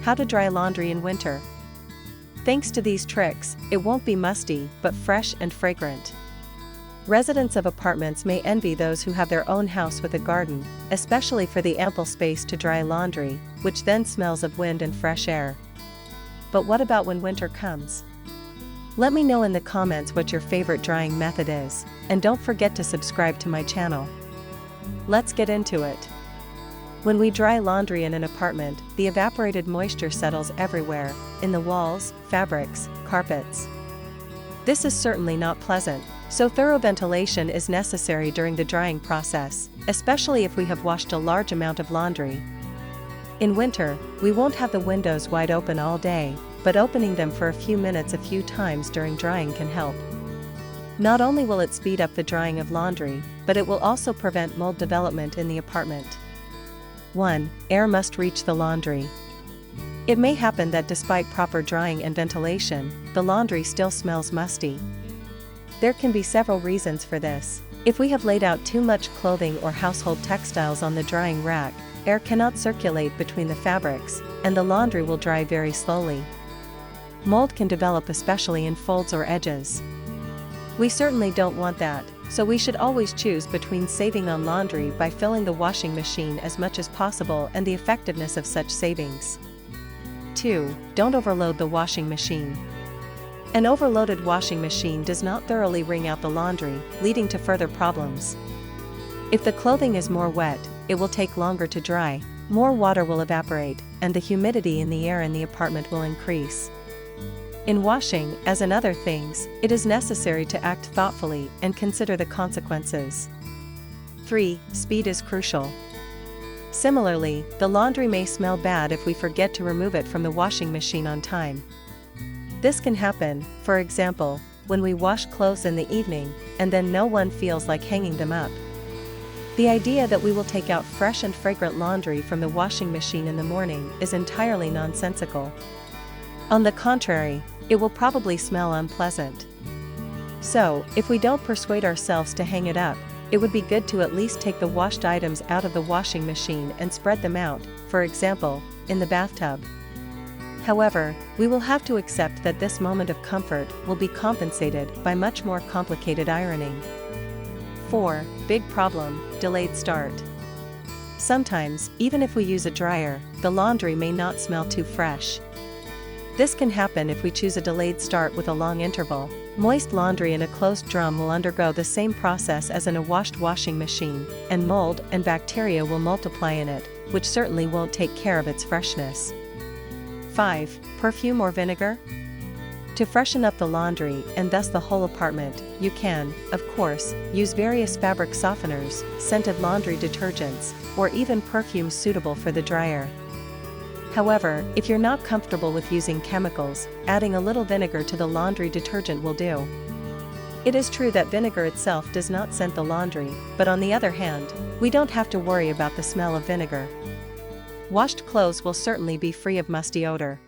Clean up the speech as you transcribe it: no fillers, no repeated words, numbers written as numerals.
How to dry laundry in winter. Thanks to these tricks, it won't be musty, but fresh and fragrant. Residents of apartments may envy those who have their own house with a garden, especially for the ample space to dry laundry, which then smells of wind and fresh air. But what about when winter comes? Let me know in the comments what your favorite drying method is, and don't forget to subscribe to my channel. Let's get into it. When we dry laundry in an apartment, the evaporated moisture settles everywhere, in the walls, fabrics, carpets. This is certainly not pleasant, so thorough ventilation is necessary during the drying process, especially if we have washed a large amount of laundry. In winter, we won't have the windows wide open all day, but opening them for a few minutes a few times during drying can help. Not only will it speed up the drying of laundry, but it will also prevent mold development in the apartment. 1. Air must reach the laundry. It may happen that despite proper drying and ventilation, the laundry still smells musty. There can be several reasons for this. If we have laid out too much clothing or household textiles on the drying rack, air cannot circulate between the fabrics, and the laundry will dry very slowly. Mold can develop especially in folds or edges. We certainly don't want that, so we should always choose between saving on laundry by filling the washing machine as much as possible and the effectiveness of such savings. 2. Don't overload the washing machine. An overloaded washing machine does not thoroughly wring out the laundry, leading to further problems. If the clothing is more wet, it will take longer to dry, more water will evaporate, and the humidity in the air in the apartment will increase. In washing, as in other things, it is necessary to act thoughtfully and consider the consequences. 3. Speed is crucial. Similarly, the laundry may smell bad if we forget to remove it from the washing machine on time. This can happen, for example, when we wash clothes in the evening, and then no one feels like hanging them up. The idea that we will take out fresh and fragrant laundry from the washing machine in the morning is entirely nonsensical. On the contrary, it will probably smell unpleasant. So, if we don't persuade ourselves to hang it up, it would be good to at least take the washed items out of the washing machine and spread them out, for example, in the bathtub. However, we will have to accept that this moment of comfort will be compensated by much more complicated ironing. 4. Big problem, delayed start. Sometimes, even if we use a dryer, the laundry may not smell too fresh. This can happen if we choose a delayed start with a long interval. Moist laundry in a closed drum will undergo the same process as in a washed washing machine, and mold and bacteria will multiply in it, which certainly won't take care of its freshness. 5. Perfume or vinegar? To freshen up the laundry, and thus the whole apartment, you can, of course, use various fabric softeners, scented laundry detergents, or even perfumes suitable for the dryer. However, if you're not comfortable with using chemicals, adding a little vinegar to the laundry detergent will do. It is true that vinegar itself does not scent the laundry, but on the other hand, we don't have to worry about the smell of vinegar. Washed clothes will certainly be free of musty odor.